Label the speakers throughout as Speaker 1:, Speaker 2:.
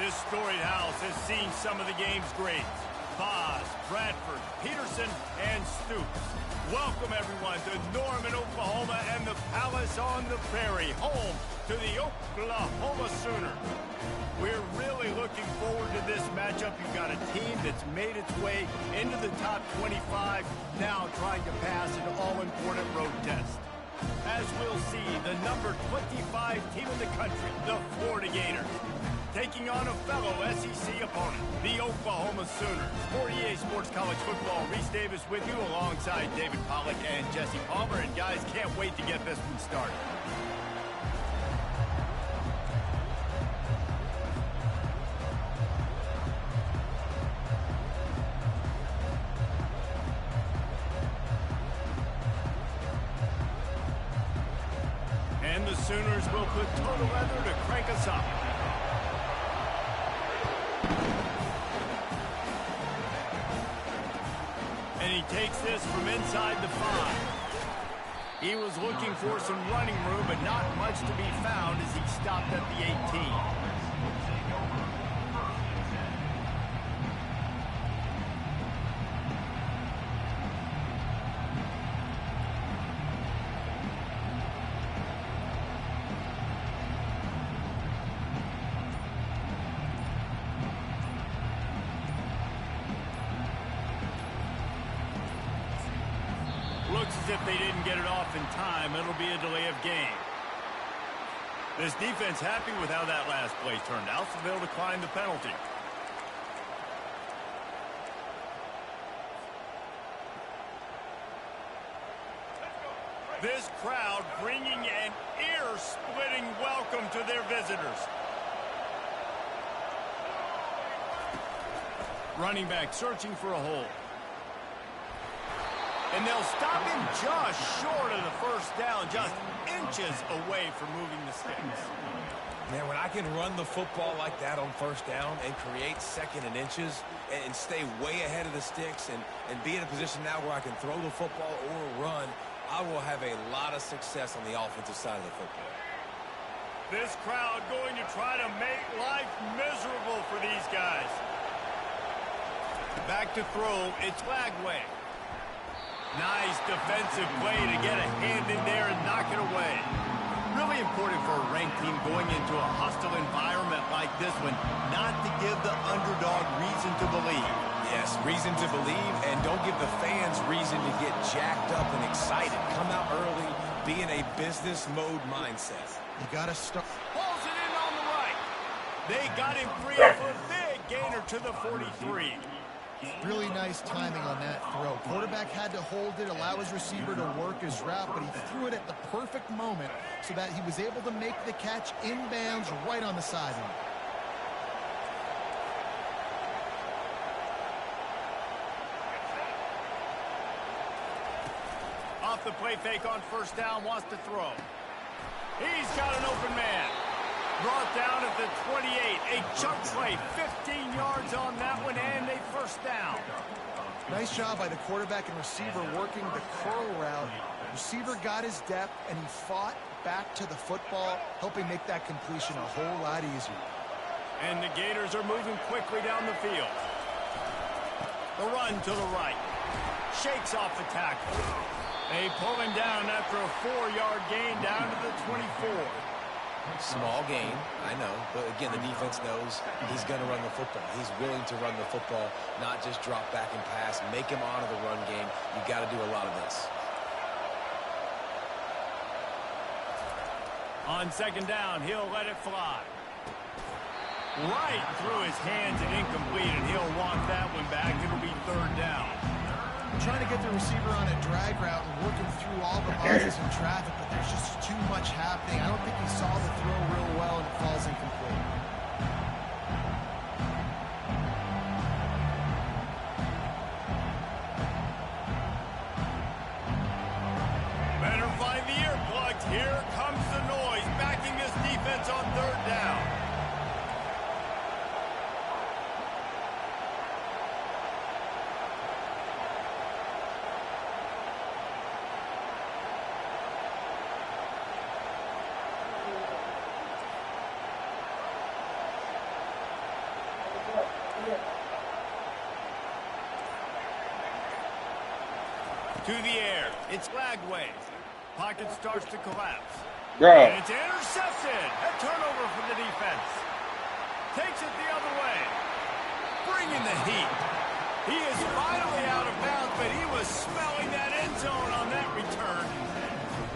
Speaker 1: This storied house has seen some of the game's greats. Boz, Bradford, Peterson, and Stoops. Welcome, everyone, to Norman, Oklahoma, and the Palace on the Prairie, home to the Oklahoma Sooners. We're really looking forward to this matchup. You've got a team that's made its way into the top 25, now trying to pass an all-important road test. As we'll see, the number 25 team in the country, the Florida Gators, taking on a fellow SEC opponent, the Oklahoma Sooners. For EA Sports College Football, Reese Davis with you alongside David Pollack and Jesse Palmer. And guys, can't wait to get this one started. And the Sooners will put total leather to crank us up. And he takes this from inside the 5. He was looking for some running room, but not much to be found as he stopped at the 18. Looks as if they didn't get it off in time. It'll be a delay of game. This defense happy with how that last play turned out, so they'll decline the penalty. This crowd bringing an ear-splitting welcome to their visitors. Running back searching for a hole. And they'll stop him just short of the first down, just inches away from moving the sticks.
Speaker 2: Man, when I can run the football like that on first down and create second and inches and stay way ahead of the sticks and be in a position now where I can throw the football or run, I will have a lot of success on the offensive side of the football.
Speaker 1: This crowd going to try to make life miserable for these guys. Back to throw, it's Lagway. Nice defensive play to get a hand in there and knock it away. Really important for a ranked team going into a hostile environment like this one, not to give the underdog reason to believe.
Speaker 2: Yes, reason to believe, and don't give the fans reason to get jacked up and excited. Come out early, be in a business mode mindset.
Speaker 3: You got to start.
Speaker 1: Pulls it in on the right. They got him free for a big gainer to the 43.
Speaker 3: Really nice timing on that throw. Quarterback had to hold it, allow his receiver to work his route, but he threw it at the perfect moment so that he was able to make the catch inbounds right on the sideline.
Speaker 1: Off the play fake on first down, wants to throw. He's got an open man. Brought down at the 28. A chunk play, 15 yards on that one, and a first down.
Speaker 3: Nice job by the quarterback and receiver working the curl route. Receiver got his depth, and he fought back to the football, helping make that completion a whole lot easier.
Speaker 1: And the Gators are moving quickly down the field. The run to the right. Shakes off the tackle. They pull him down after a 4-yard gain down to the 24.
Speaker 2: Small gain, I know, but again, the defense knows he's going to run the football. He's willing to run the football, not just drop back and pass, make him honor the run game. You've got to do a lot of this.
Speaker 1: On second down, he'll let it fly. Right through his hands and incomplete, and he'll want that one back. It'll be third down.
Speaker 3: Trying to get the receiver on a drag route and working through all the bodies in traffic, but there's just too much happening. I don't think he saw the throw real well, and it falls incomplete.
Speaker 1: Better find the earplugs. Here comes the noise, backing this defense on third down. To the air. It's Lagway. Pocket starts to collapse.
Speaker 4: Bro.
Speaker 1: And it's intercepted. A turnover for the defense. Takes it the other way. Bringing the heat. He is finally out of bounds, but he was smelling that end zone on that return.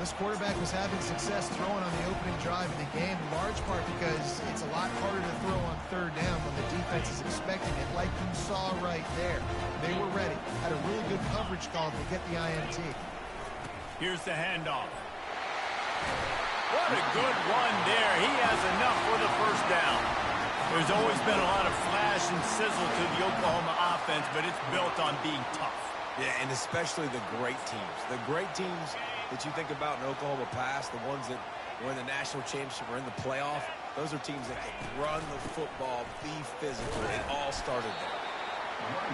Speaker 3: This quarterback was having success throwing on the opening drive of the game, in large part because it's a lot harder to throw on third down when the defense is expecting it, like you saw right there. They were ready. Had a really good coverage call to get the INT.
Speaker 1: Here's the handoff. What a good run there. He has enough for the first down. There's always been a lot of flash and sizzle to the Oklahoma offense, but it's built on being tough.
Speaker 2: Yeah, and especially the great teams. The great teams that you think about in Oklahoma past, the ones that were in the national championship or in the playoff, those are teams that can run the football, be physical. It all started there.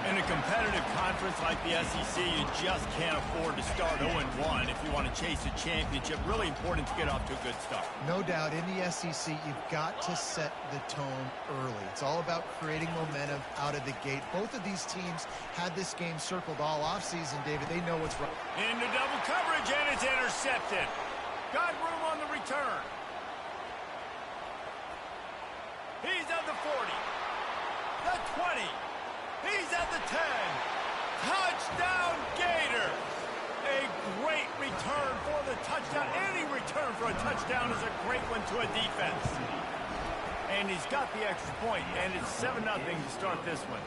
Speaker 1: In a competitive conference like the SEC, you just can't afford to start 0-1 if you want to chase a championship. Really important to get off to a good start.
Speaker 3: No doubt, in the SEC, you've got to set the tone early. It's all about creating momentum out of the gate. Both of these teams had this game circled all offseason, David. They know what's right.
Speaker 1: Into double coverage, and it's intercepted. Got room on the return. He's at the 40. The 20. He's at the 10. Touchdown, Gators. A great return for the touchdown. Any return for a touchdown is a great one to a defense. And he's got the extra point, and it's 7-0 to start this one.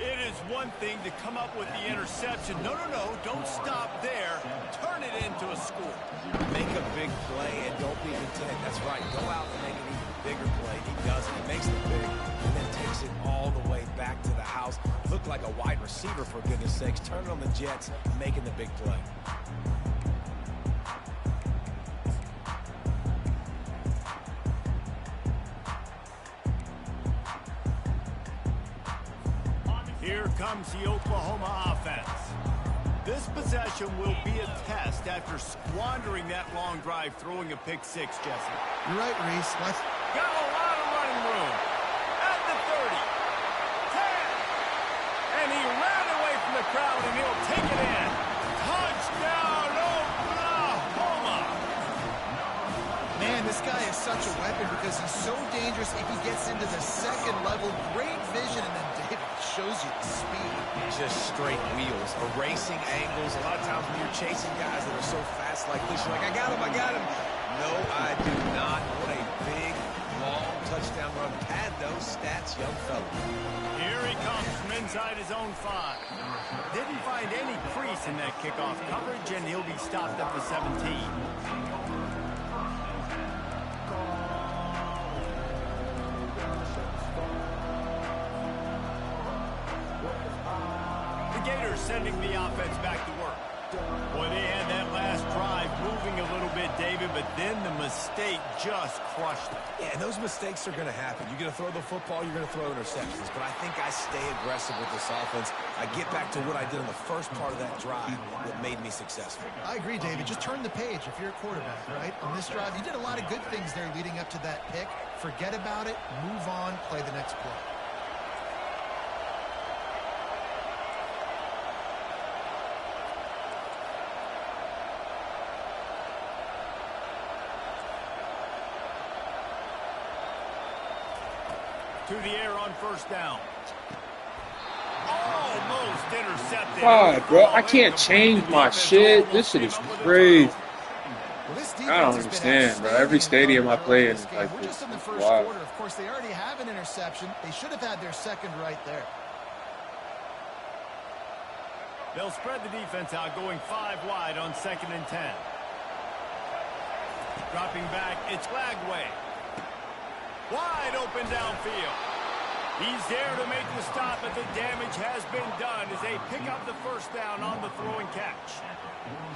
Speaker 1: It is one thing to come up with the interception. No, don't stop there. Turn it into a score.
Speaker 2: Make a big play and don't be content. That's right. Go out and make an even bigger play. He does it. He makes the big and then takes it all the way back to the house. Looked like a wide receiver, for goodness sakes. Turn it on the Jets, making the big play.
Speaker 1: Here comes the Oklahoma offense. This possession will be a test after squandering that long drive, throwing a pick six, Jesse.
Speaker 3: You're right, Reese.
Speaker 1: Got a lot of running room. At the 30. 10. And he ran away from the crowd, and he'll take it in. Touchdown, Oklahoma.
Speaker 3: Man, this guy is such a weapon because he's so dangerous if he gets into the second level. Great vision, and then David shows you the speed.
Speaker 2: Just straight wheels, erasing angles. A lot of times when you're chasing guys that are so fast like this, you're like, I got him. No, I do not. What a big, long touchdown run. Pad those stats, young fella.
Speaker 1: Here he comes from inside his own 5. Didn't find any crease in that kickoff coverage, and he'll be stopped at the 17. Gators sending the offense back to work. Boy, they had that last drive moving a little bit, David, but then the mistake just crushed them.
Speaker 2: Yeah, and those mistakes are going to happen. You're going to throw the football, you're going to throw interceptions. But I think I stay aggressive with this offense. I get back to what I did in the first part of that drive that made me successful.
Speaker 3: I agree, David. Just turn the page if you're a quarterback, right? On this drive, you did a lot of good things there leading up to that pick. Forget about it, move on, play the next play.
Speaker 1: To the air on first down. Almost intercepted.
Speaker 4: God, bro, I can't change my shit. This shit is crazy. I don't understand, bro. Every stadium I play in is like
Speaker 3: We're
Speaker 4: this.
Speaker 3: just in the first
Speaker 4: Wow.
Speaker 3: quarter. Of course, they already have an interception. They should have had their second right there.
Speaker 1: They'll spread the defense out, going 5 wide on 2nd and 10. Dropping back, it's Lagway. Wide open downfield. He's there to make the stop, but the damage has been done as they pick up the first down on the throw and catch.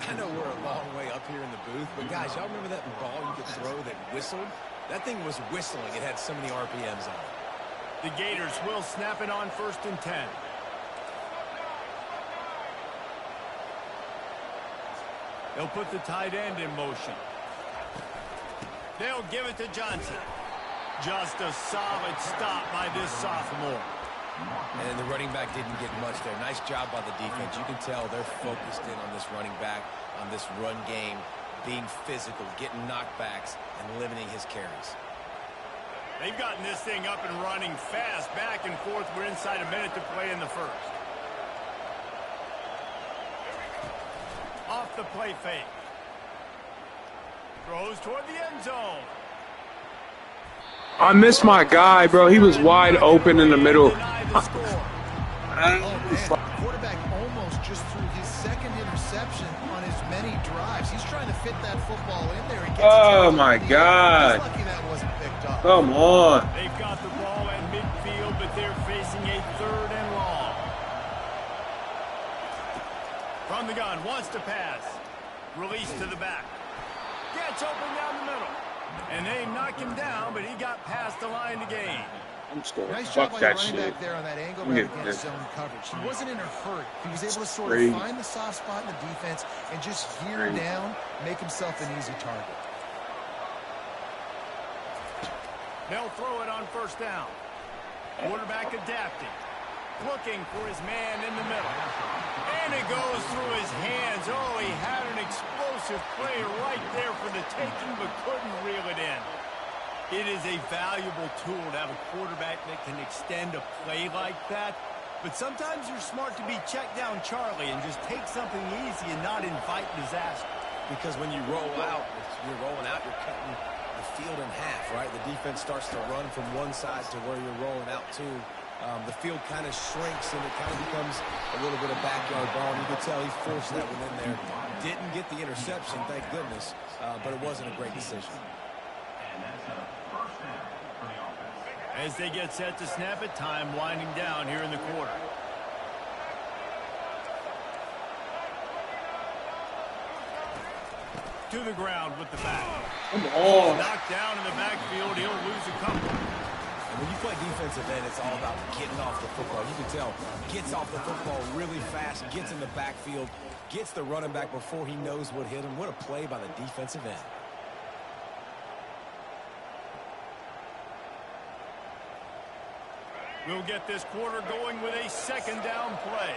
Speaker 2: I know we're a long way up here in the booth, but guys, y'all remember that ball you could throw that whistled? That thing was whistling. It had so many RPMs on it.
Speaker 1: The Gators will snap it on 1st and 10. They'll put the tight end in motion. They'll give it to Johnson. Just a solid stop by this sophomore.
Speaker 2: And the running back didn't get much there. Nice job by the defense. You can tell they're focused in on this running back, on this run game, being physical, getting knockbacks, and limiting his carries.
Speaker 1: They've gotten this thing up and running fast, back and forth. We're inside a minute to play in the first. Off the play fake. Throws toward the end zone.
Speaker 4: I missed my guy, bro. He was wide open in the middle.
Speaker 3: The quarterback almost just threw his second interception on his many drives. He's trying to fit that football in there.
Speaker 4: Oh, my God.
Speaker 3: He's lucky that wasn't picked up.
Speaker 4: Come on.
Speaker 1: They've got the ball at midfield, but they're facing a 3rd and long. From the gun, wants to pass. Release to the back. Gets open down the middle. And they knock him down, but he got past the line to gain.
Speaker 4: I'm just going to
Speaker 3: Nice job
Speaker 4: fuck
Speaker 3: by the
Speaker 4: that
Speaker 3: running
Speaker 4: shit.
Speaker 3: back there on that angle
Speaker 4: Let me
Speaker 3: right
Speaker 4: get
Speaker 3: against
Speaker 4: this.
Speaker 3: zone coverage. He wasn't in a hurry. He was able to sort
Speaker 4: Crazy.
Speaker 3: of find the soft spot in the defense and just gear down, make himself an easy target.
Speaker 1: They'll throw it on 1st down. Quarterback adapting. Looking for his man in the middle. And it goes through his hands. Oh, he had an explosive play right there for the taking, but couldn't reel it in. It is a valuable tool to have a quarterback that can extend a play like that. But sometimes you're smart to be check down Charlie and just take something easy and not invite disaster.
Speaker 2: Because when you roll out, you're rolling out, you're cutting the field in half, right? The defense starts to run from one side to where you're rolling out to. The field kind of shrinks and it kind of becomes a little bit of backyard ball. And you can tell he forced that one in there. Didn't get the interception, thank goodness, but it wasn't a great decision.
Speaker 1: As they get set to snap it, time winding down here in the quarter. To the ground with the back.
Speaker 4: Come on.
Speaker 1: Knocked down in the backfield. He'll lose a couple.
Speaker 2: And when you play defensive end, it's all about getting off the football. You can tell, gets off the football really fast, gets in the backfield, gets the running back before he knows what hit him. What a play by the defensive end.
Speaker 1: We'll get this quarter going with a 2nd down play.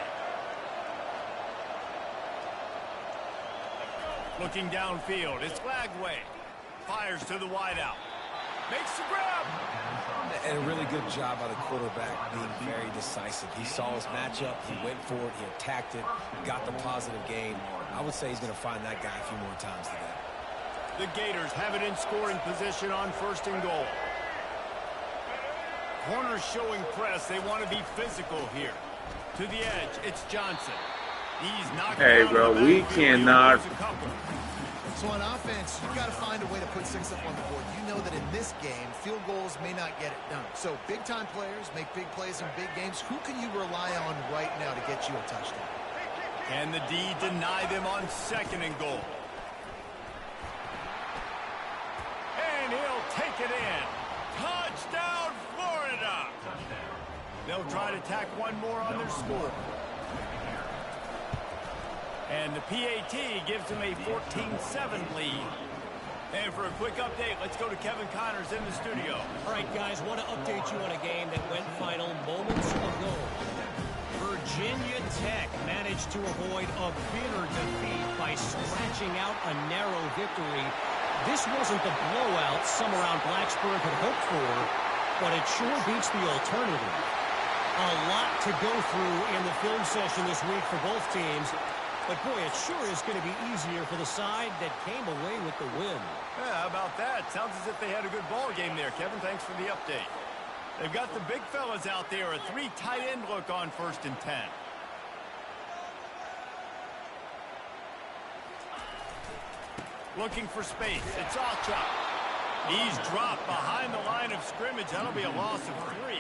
Speaker 1: Looking downfield, it's Lagway. Fires to the wideout. Makes the grab.
Speaker 2: And a really good job by the quarterback being very decisive. He saw his matchup, he went for it, he attacked it, got the positive gain. I would say he's going to find that guy a few more times today.
Speaker 1: The Gators have it in scoring position on 1st and goal. Corners showing press. They want to be physical here. To the edge, it's Johnson. He's knocking
Speaker 4: Hey,
Speaker 1: down
Speaker 4: bro,
Speaker 1: the
Speaker 4: we
Speaker 1: backfield.
Speaker 4: cannot.
Speaker 3: So on offense, you've got to find a way to put 6 up on the board. You know that in this game, field goals may not get it done. So big-time players make big plays in big games. Who can you rely on right now to get you a touchdown?
Speaker 1: Can the D deny them on 2nd and goal? And he'll take it in. Touchdown, Florida! They'll try to tack one more on their score. And the PAT gives them a 14-7 lead. And for a quick update, let's go to Kevin Connors in the studio.
Speaker 5: All right, guys, want to update you on a game that went final moments ago. Virginia Tech managed to avoid a bitter defeat by scratching out a narrow victory. This wasn't the blowout some around Blacksburg had hoped for, but it sure beats the alternative. A lot to go through in the film session this week for both teams. But, boy, it sure is going to be easier for the side that came away with the win.
Speaker 1: Yeah, how about that? Sounds as if they had a good ball game there, Kevin. Thanks for the update. They've got the big fellas out there. A 3 tight end look on 1st and 10. Looking for space. It's Alchuk. He's dropped behind the line of scrimmage. That'll be a loss of 3.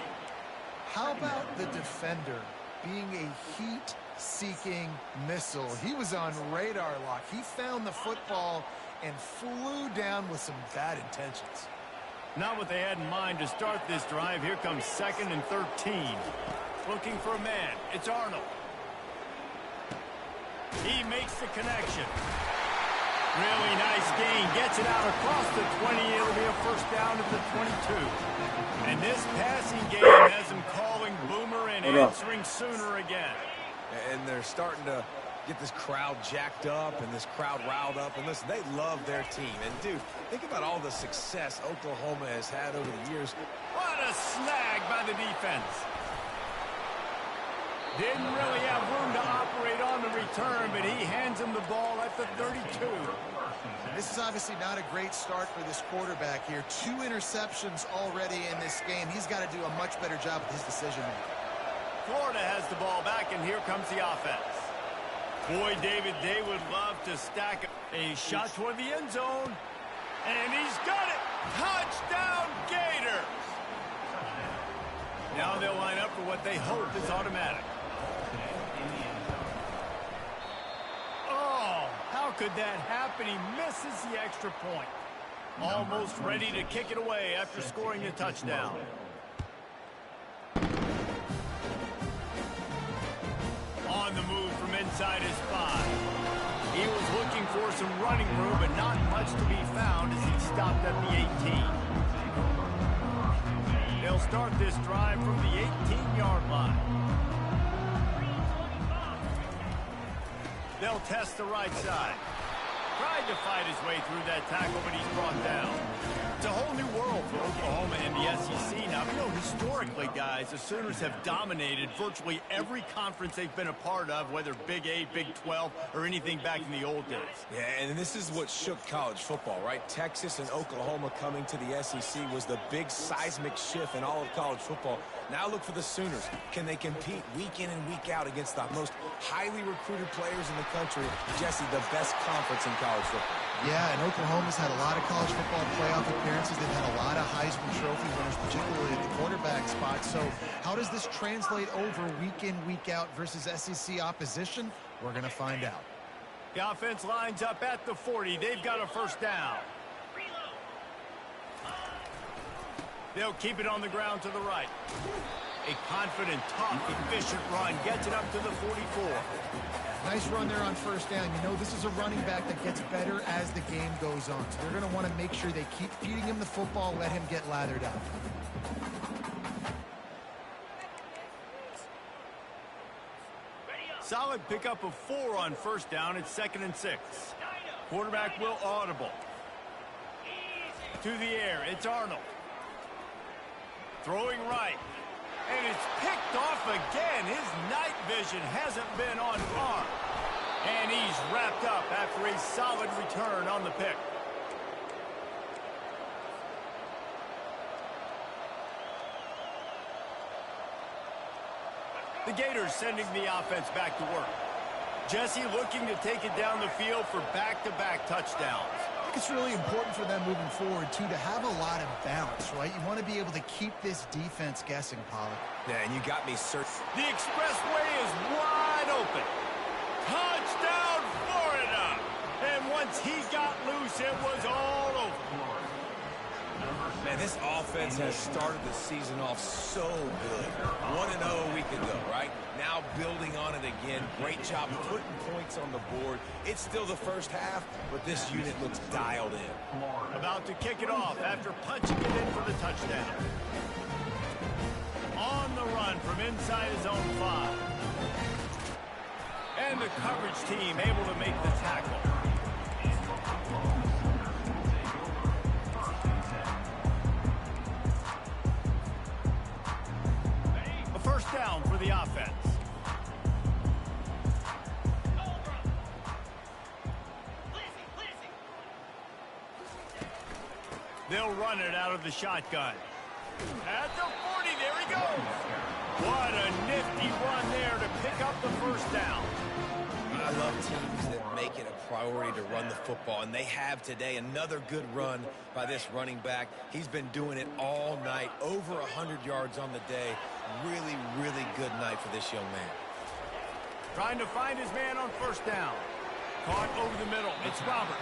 Speaker 3: How about the defender being a heat-seeking missile? He was on radar lock. He found the football and flew down with some bad intentions.
Speaker 1: Not what they had in mind to start this drive. Here comes 2nd and 13. Looking for a man. It's Arnold. He makes the connection. Really nice gain. Gets it out across the 20. It'll be a first down at the 22. And this passing game has them calling Boomer and answering Sooner again.
Speaker 2: And they're starting to get this crowd jacked up and this crowd riled up. And listen, they love their team. And, dude, think about all the success Oklahoma has had over the years.
Speaker 1: What a snag by the defense. Didn't really have room to operate on the return, but he hands him the ball at the 32.
Speaker 3: This is obviously not a great start for this quarterback here. 2 interceptions already in this game. He's got to do a much better job with his decision-making.
Speaker 1: Florida has the ball back, and here comes the offense. Boy, David, they would love to stack a shot toward the end zone. And he's got it! Touchdown, Gators! Now they'll line up for what they hope is automatic. Oh, how could that happen? He misses the extra point. Almost ready to kick it away after scoring a touchdown. On the move from inside his 5. He was looking for some running room, but not much to be found as he stopped at the 18. They'll start this drive from the 18-yard line. They'll test the right side. Tried to fight his way through that tackle, but he's brought down. It's a whole new world for Oklahoma and the SEC. Now, you know, historically, guys, the Sooners have dominated virtually every conference they've been a part of, whether Big 8, Big 12, or anything back in the old days.
Speaker 2: Yeah, and this is what shook college football, right? Texas and Oklahoma coming to the SEC was the big seismic shift in all of college football. Now look for the Sooners. Can they compete week in and week out against the most highly recruited players in the country? Jesse, the best conference in college football.
Speaker 3: Yeah, and Oklahoma's had a lot of college football playoff appearances. They've had a lot of Heisman Trophy winners, particularly at the quarterback spot. So how does this translate over week in, week out versus SEC opposition? We're going to find out.
Speaker 1: The offense lines up at the 40. They've got a first down. They'll keep it on the ground to the right. A confident, tough, efficient run gets it up to the 44.
Speaker 3: Nice run there on first down. You know, this is a running back that gets better as the game goes on. So they're going to want to make sure they keep feeding him the football, let him get lathered up.
Speaker 1: Solid pickup of 4 on first down. It's 2nd and 6. Quarterback will audible. To the air. It's Arnold. Throwing right. And it's picked off again. His night vision hasn't been on par. And he's wrapped up after a solid return on the pick. The Gators sending the offense back to work. Jesse looking to take it down the field for back-to-back touchdowns.
Speaker 3: I think it's really important for them moving forward, too, to have a lot of balance, right? You want to be able to keep this defense guessing, Pollard.
Speaker 2: Yeah, and you got me certain.
Speaker 1: The expressway is wide open. Touchdown, Florida! And once he got loose, it was all over.
Speaker 2: Man, this offense has started the season off so good. 1-0 a week ago, right? Now building on it again. Great job putting points on the board. It's still the first half, but this unit looks dialed in.
Speaker 1: About to kick it off after punching it in for the touchdown. On the run from inside his own 5. And the coverage team able to make the tackle. First down for the offense. They'll run it out of the shotgun. At the 40, there he goes. What a nifty run there to pick up the first down.
Speaker 2: I love teams that make it a priority to run the football, and they have today. Another good run by this running back. He's been doing it all night, over 100 yards on the day. Really, really good night for this young man.
Speaker 1: Trying to find his man on first down. Caught over the middle. It's Roberts.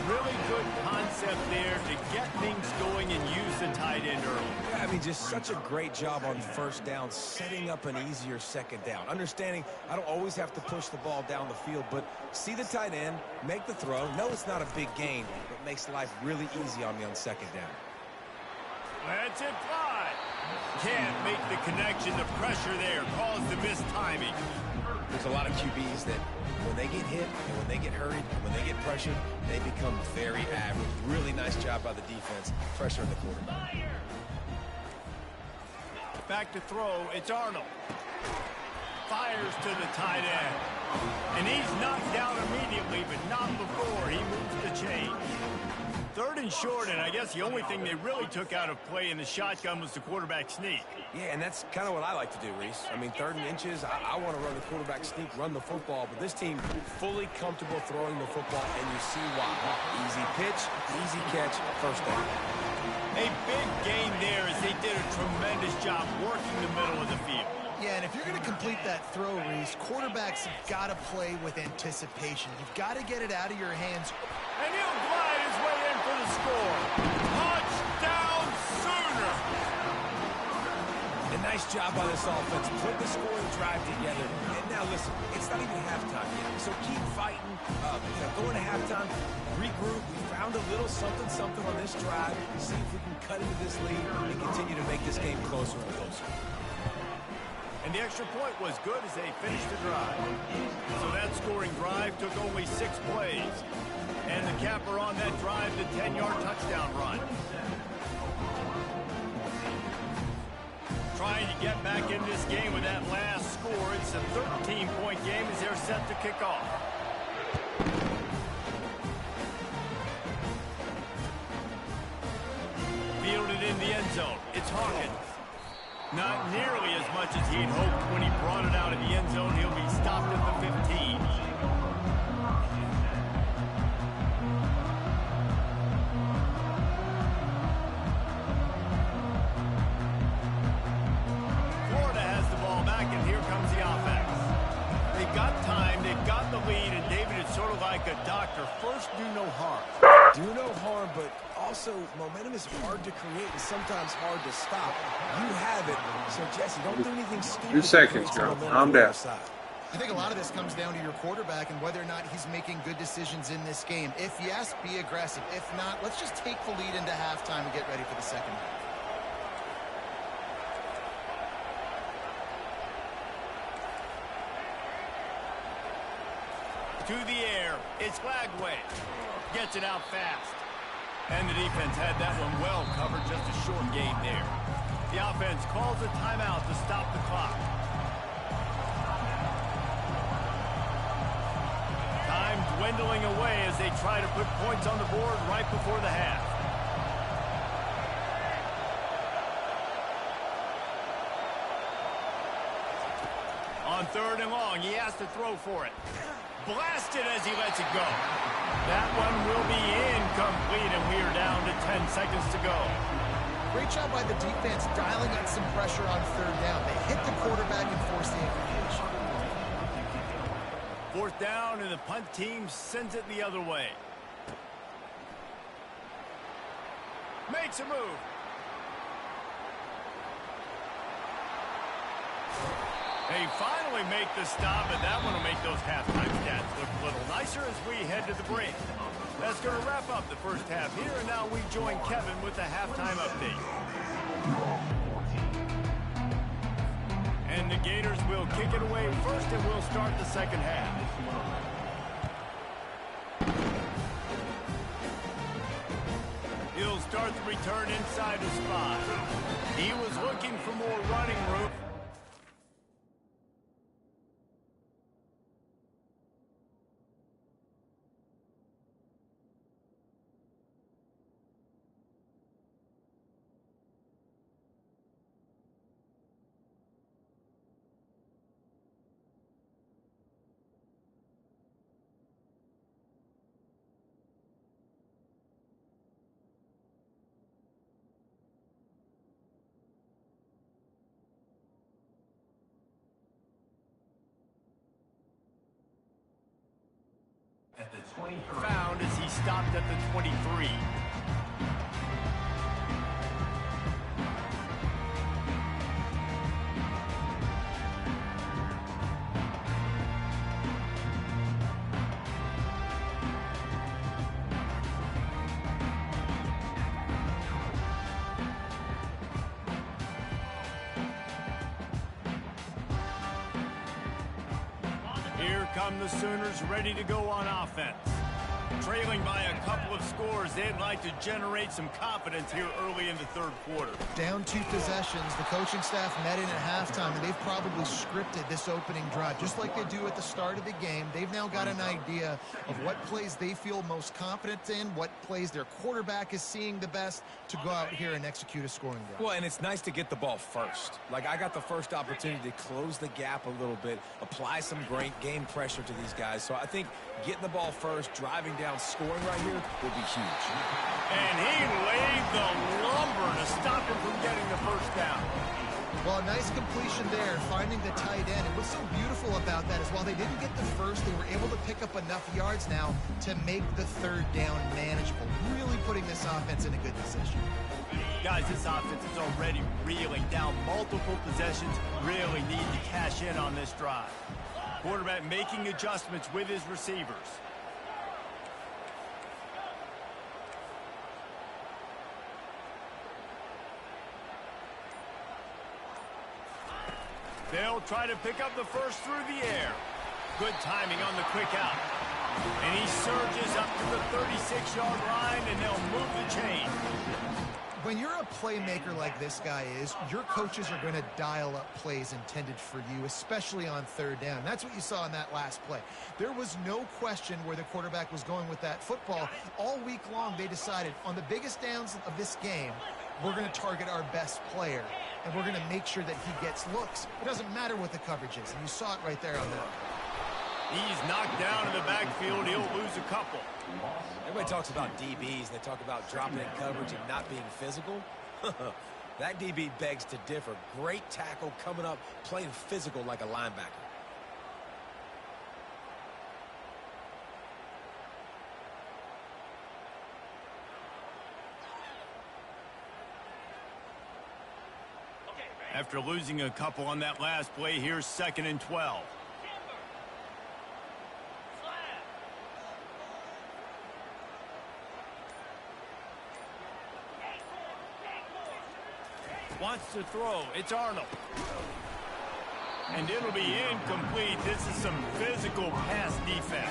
Speaker 1: Really good concept there to get things going and use the tight end early.
Speaker 2: Yeah, I mean, just such a great job on first down, setting up an easier second down. Understanding I don't always have to push the ball down the field, but see the tight end, make the throw. No, it's not a big gain, but makes life really easy on me on second down.
Speaker 1: That's it, fly. Can't make the connection. The pressure there caused the missed timing.
Speaker 2: There's a lot of QBs that when they get hit and when they get hurried and when they get pressured, they become very average. Really nice job by the defense, pressuring the quarterback.
Speaker 1: Back to throw, it's Arnold. Fires to the tight end. And he's knocked down immediately, but not before he moves the chain. Third and short, and I guess the only thing they really took out of play in the shotgun was the quarterback sneak.
Speaker 2: Yeah, and that's kind of what I like to do, Reese. I mean, 3rd and inches, I want to run the quarterback sneak, run the football, but this team fully comfortable throwing the football, and you see why. Easy pitch, easy catch, first down.
Speaker 1: A big gain there as they did a tremendous job working the middle of the field.
Speaker 3: Yeah, and if you're going to complete that throw, Reese, quarterbacks have got to play with anticipation. You've got to get it out of your hands.
Speaker 1: And he'll glide his way in for the score. Touchdown Sooner!
Speaker 2: A nice job by this offense. Put the scoring drive together. And now listen, it's not even halftime yet, so keep fighting. Going to halftime, regroup. We found a little something on this drive. See if we can cut into this lead and continue to make this game closer and closer.
Speaker 1: And the extra point was good as they finished the drive. So that scoring drive took only 6 plays. And the capper on that drive, the 10-yard touchdown run. Trying to get back in this game with that last score. It's a 13-point game as they're set to kick off. Fielded in the end zone. It's Hawkins. Not nearly as much as he'd hoped when he brought it out in the end zone. He'll be stopped at the 15. Florida has the ball back, and here comes the offense. They've got time, they've got the lead, and David, it's sort of like a doctor. First, do no harm.
Speaker 2: Do no harm, but also momentum is hard to create and sometimes hard to stop. You have it, so Jesse, don't do anything stupid.
Speaker 4: 2 seconds, girl. Calm down.
Speaker 3: I think a lot of this comes down to your quarterback and whether or not he's making good decisions in this game. If yes, be aggressive. If not, let's just take the lead into halftime and get ready for the second half.
Speaker 1: To the air, it's Lagway. Gets it out fast. And the defense had that one well covered, just a short gain there. The offense calls a timeout to stop the clock. Time dwindling away as they try to put points on the board right before the half. On 3rd and long, he has to throw for it. Blasted as he lets it go. That one will be incomplete, and we are down to 10 seconds to go.
Speaker 3: Great job by the defense dialing in some pressure on 3rd down. They hit the quarterback and forced the incompletion.
Speaker 1: 4th down, and the punt team sends it the other way. Makes a move. They finally make the stop, and that one will make those halftime stats look a little nicer as we head to the break. That's going to wrap up the first half here, and now we join Kevin with the halftime update. And the Gators will kick it away first, and we'll start the second half. He'll start the return inside his spot. He was looking for more running room. Found as he stopped at the 23. Here come the Sooners ready to go on offense. Trailing by a couple of scores, they'd like to generate some confidence here early in the third quarter.
Speaker 3: Down 2 possessions, the coaching staff met in at halftime, and they've probably scripted this opening drive. Just like they do at the start of the game, they've now got an idea of what plays they feel most confident in, what plays their quarterback is seeing the best to go out here and execute a scoring drive.
Speaker 2: Well, and it's nice to get the ball first. Like, I got the first opportunity to close the gap a little bit, apply some great game pressure to these guys. So I think getting the ball first, driving down, scoring right here would be huge.
Speaker 1: And he laid the lumber to stop him from getting the first down.
Speaker 3: Well, a nice completion there, finding the tight end. And what's so beautiful about that is while they didn't get the first, they were able to pick up enough yards now to make the third down manageable, really putting this offense in a good position.
Speaker 1: Guys, this offense is already reeling down multiple possessions, really need to cash in on this drive. Quarterback making adjustments with his receivers. They'll try to pick up the first through the air. Good timing on the quick out. And he surges up to the 36-yard line, and they'll move the chain.
Speaker 3: When you're a playmaker like this guy is, your coaches are going to dial up plays intended for you, especially on third down. That's what you saw in that last play. There was no question where the quarterback was going with that football. All week long, they decided on the biggest downs of this game, we're going to target our best player, and we're going to make sure that he gets looks. It doesn't matter what the coverage is, and you saw it right there on that.
Speaker 1: He's knocked down in the backfield. He'll lose a couple.
Speaker 2: Everybody talks about DBs. They talk about dropping in coverage and not being physical. That DB begs to differ. Great tackle coming up, playing physical like a linebacker.
Speaker 1: After losing a couple on that last play, here's 2nd and 12. Wants to throw. It's Arnold. And it'll be incomplete. This is some physical pass defense.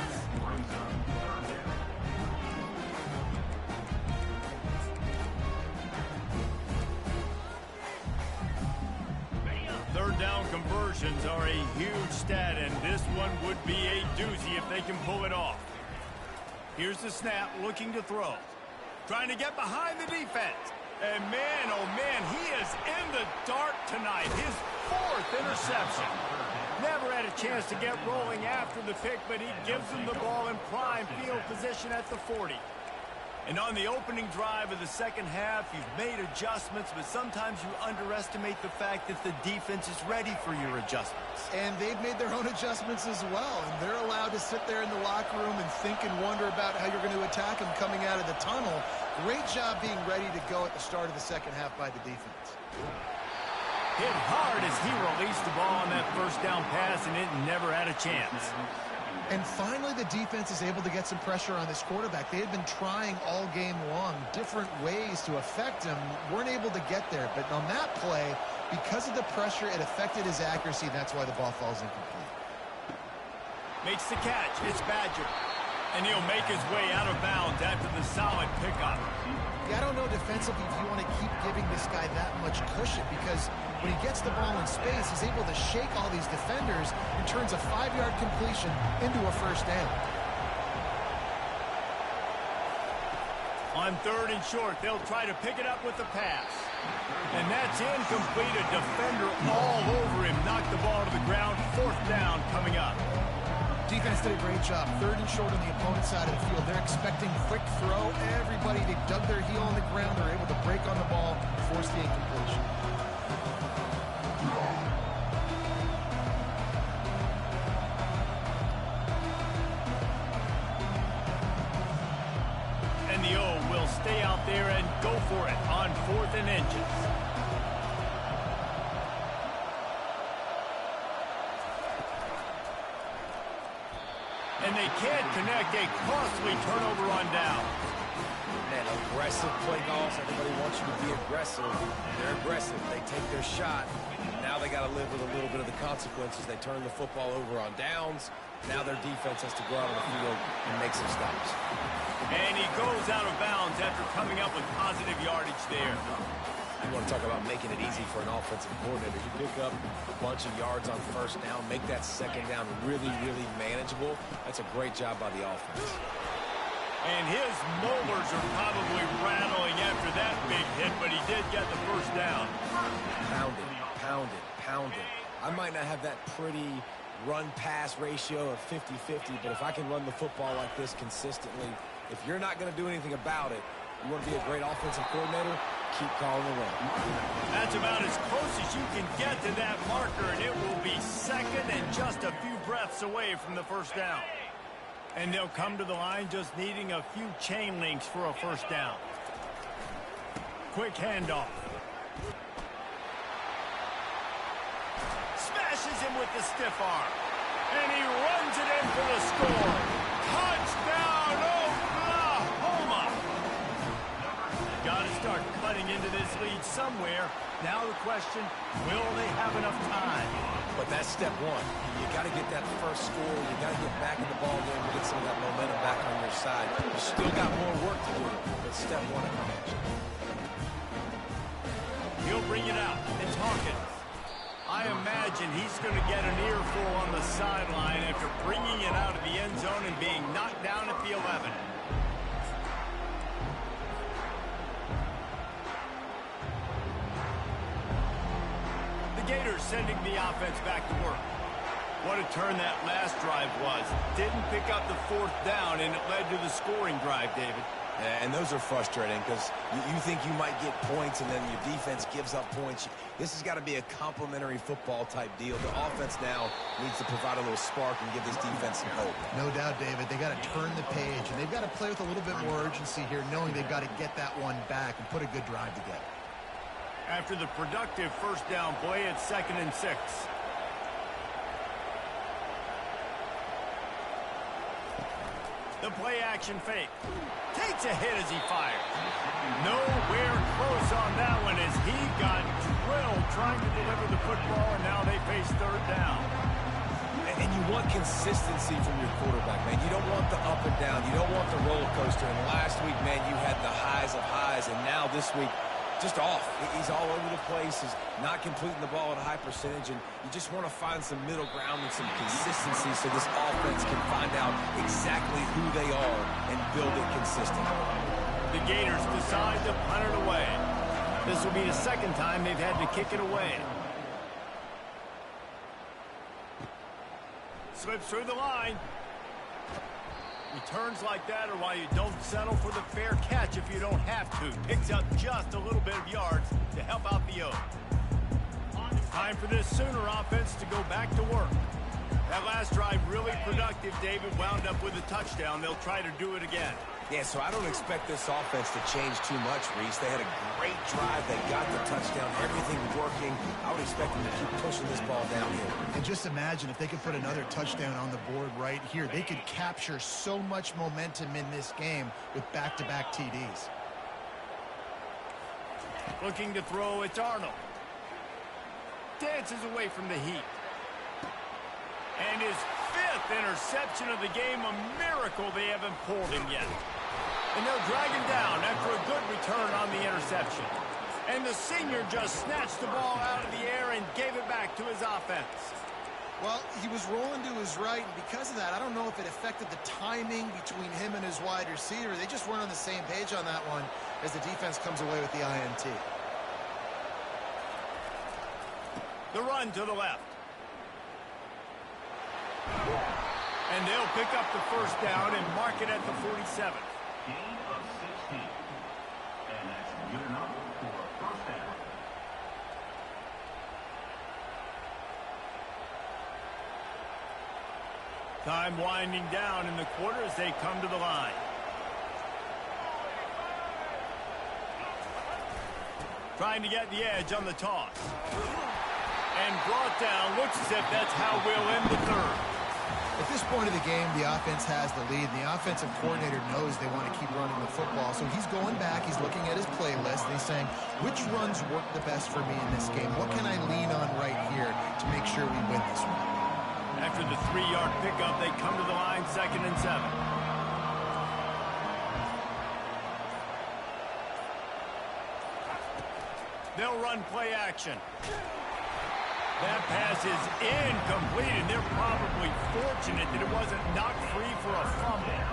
Speaker 1: Third down conversions are a huge stat, and this one would be a doozy if they can pull it off. Here's the snap, looking to throw. Trying to get behind the defense. And man, oh man, he is in the dark tonight. His 4th interception. Never had a chance to get rolling after the pick, but he gives them the ball in prime field position at the 40. And on the opening drive of the second half, you've made adjustments, but sometimes you underestimate the fact that the defense is ready for your adjustments.
Speaker 3: And they've made their own adjustments as well, and they're allowed to sit there in the locker room and think and wonder about how you're going to attack them coming out of the tunnel. Great job being ready to go at the start of the second half by the defense.
Speaker 1: Hit hard as he released the ball on that first down pass, and it never had a chance.
Speaker 3: And finally, the defense is able to get some pressure on this quarterback. They had been trying all game long different ways to affect him, weren't able to get there. But on that play, because of the pressure, it affected his accuracy, and that's why the ball falls incomplete.
Speaker 1: Makes the catch. It's Badger. And he'll make his way out of bounds after the solid pickup.
Speaker 3: Yeah, I don't know defensively if you want to keep giving this guy that much cushion, because when he gets the ball in space, he's able to shake all these defenders and turns a 5-yard completion into a first down.
Speaker 1: On 3rd and short, they'll try to pick it up with the pass. And that's incomplete. A defender all over him. Knocked the ball to the ground. 4th down coming up.
Speaker 3: Defense did a great job. 3rd and short on the opponent's side of the field. They're expecting quick throw. Everybody, they dug their heel on the ground. They're able to break on the ball, force the incompletion.
Speaker 1: for it on 4th and inches. And they can't connect, a costly turnover on down.
Speaker 2: Man, aggressive play calls. Everybody wants you to be aggressive. They're aggressive. They take their shot. Now they got to live with a little bit of the consequences. They turn the football over on downs. Now their defense has to go out on the field and make some stops.
Speaker 1: And he goes out of bounds after coming up with positive yardage there.
Speaker 2: You want to talk about making it easy for an offensive coordinator. You pick up a bunch of yards on first down, make that second down really, really manageable. That's a great job by the offense.
Speaker 1: And his molars are probably rattling after that big hit, but he did get the first down.
Speaker 2: Pound it, pound it, pound it. I might not have that pretty run-pass ratio of 50-50, but if I can run the football like this consistently, if you're not going to do anything about it, you want to be a great offensive coordinator, keep calling the run.
Speaker 1: That's about as close as you can get to that marker, and it will be second and just a few breaths away from the first down. And they'll come to the line just needing a few chain links for a first down. Quick handoff. Smashes him with the stiff arm. And he runs it in for the score. Touchdown, Oklahoma! Got to start cutting into this lead somewhere. Now the question, will they have enough time?
Speaker 2: But that's step one. You got to get that first score. You got to get back in the ball game and get some of that momentum back on your side. You still got more work to do, but step one accomplished.
Speaker 1: He'll bring it out. It's Hawkins. I imagine he's going to get an earful on the sideline after bringing it out of the end zone and being knocked down at the 11. The Gators sending the offense back to work. What a turn that last drive was. Didn't pick up the fourth down, and it led to the scoring drive, David.
Speaker 2: Yeah, and those are frustrating because you think you might get points and then your defense gives up points. This has got to be a complementary football type deal. The offense now needs to provide a little spark and give this defense some hope.
Speaker 3: No doubt, David. They got to turn the page, and they've got to play with a little bit more urgency here, knowing they've got to get that one back and put a good drive together.
Speaker 1: After the productive first down play, it's 2nd and 6. The play-action fake. Takes a hit as he fires. Nowhere close on that one as he got drilled trying to deliver the football, and now they face third down.
Speaker 2: And you want consistency from your quarterback, man. You don't want the up and down. You don't want the roller coaster. And last week, man, you had the highs of highs, and now this week, just off. He's all over the place. He's not completing the ball at a high percentage, and you just want to find some middle ground and some consistency so this offense can find out exactly who they are and build it consistently.
Speaker 1: The Gators decide to punt it away. This will be the second time they've had to kick it away. Slips through the line. Returns like that are why you don't settle for the fair catch if you don't have to. Picks up just a little bit of yards to help out the Oak. Time for this Sooner offense to go back to work. That last drive really productive. David wound up with a touchdown. They'll try to do it again.
Speaker 2: Yeah, so I don't expect this offense to change too much, Reese. They had a great drive. They got the touchdown. Everything working. I would expect them to keep pushing this ball downhill.
Speaker 3: And just imagine if they could put another touchdown on the board right here. They could capture so much momentum in this game with back-to-back TDs.
Speaker 1: Looking to throw, it's Arnold. Dances away from the heat. And his 5th interception of the game, a miracle they haven't pulled him yet. And they'll drag him down after a good return on the interception. And the senior just snatched the ball out of the air and gave it back to his offense.
Speaker 3: Well, he was rolling to his right, and because of that, I don't know if it affected the timing between him and his wide receiver. They just weren't on the same page on that one as the defense comes away with the INT.
Speaker 1: The run to the left. And they'll pick up the first down and mark it at the 47.
Speaker 6: Gain of 16. And that's good enough for a first down.
Speaker 1: Time winding down in the quarter as they come to the line. Trying to get the edge on the toss. And brought down. Looks as if that's how we'll end the third.
Speaker 3: At this point of the game, the offense has the lead. The offensive coordinator knows they want to keep running the football. So he's going back. He's looking at his playlist. And he's saying, which runs work the best for me in this game? What can I lean on right here to make sure we win this one?
Speaker 1: After the 3-yard pickup, they come to the line, 2nd and 7. They'll run play action. That pass is incomplete, and they're probably fortunate that it wasn't knocked free for a fumble.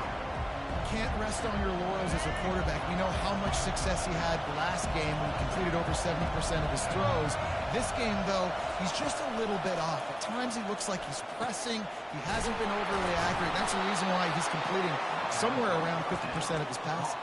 Speaker 3: Can't rest on your laurels as a quarterback. We know how much success he had last game when he completed over 70% of his throws. This game, though, he's just a little bit off. At times he looks like he's pressing. He hasn't been overly accurate. That's the reason why he's completing somewhere around 50% of his passes.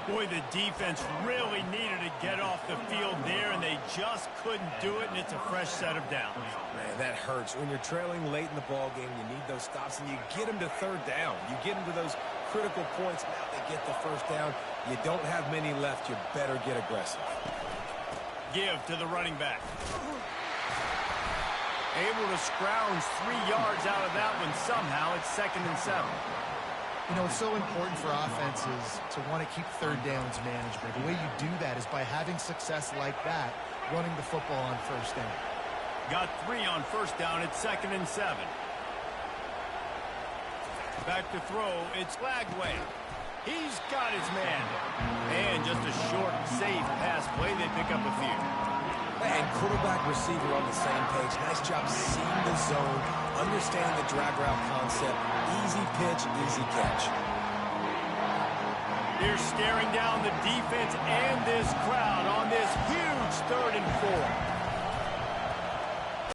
Speaker 1: Boy, the defense really needed to get off the field there, and they just couldn't do it, and it's a fresh set of downs.
Speaker 2: Man, that hurts. When you're trailing late in the ball game, you need those stops, and you get them to 3rd down. You get them to those critical points. Now they get the 1st down. You don't have many left. You better get aggressive.
Speaker 1: Give to the running back. Able to scrounge 3 yards out of that one somehow. It's 2nd and 7.
Speaker 3: You know, it's so important for offenses to want to keep 3rd downs manageable. The way you do that is by having success like that, running the football on 1st down.
Speaker 1: Got 3 on 1st down. It's 2nd and 7. Back to throw. It's Lagway. He's got his man. And just a short, safe pass play. They pick up a few.
Speaker 2: And quarterback, receiver on the same page. Nice job seeing the zone, understanding the drag route concept. Easy pitch, easy catch.
Speaker 1: They're staring down the defense and this crowd on this huge 3rd and 4.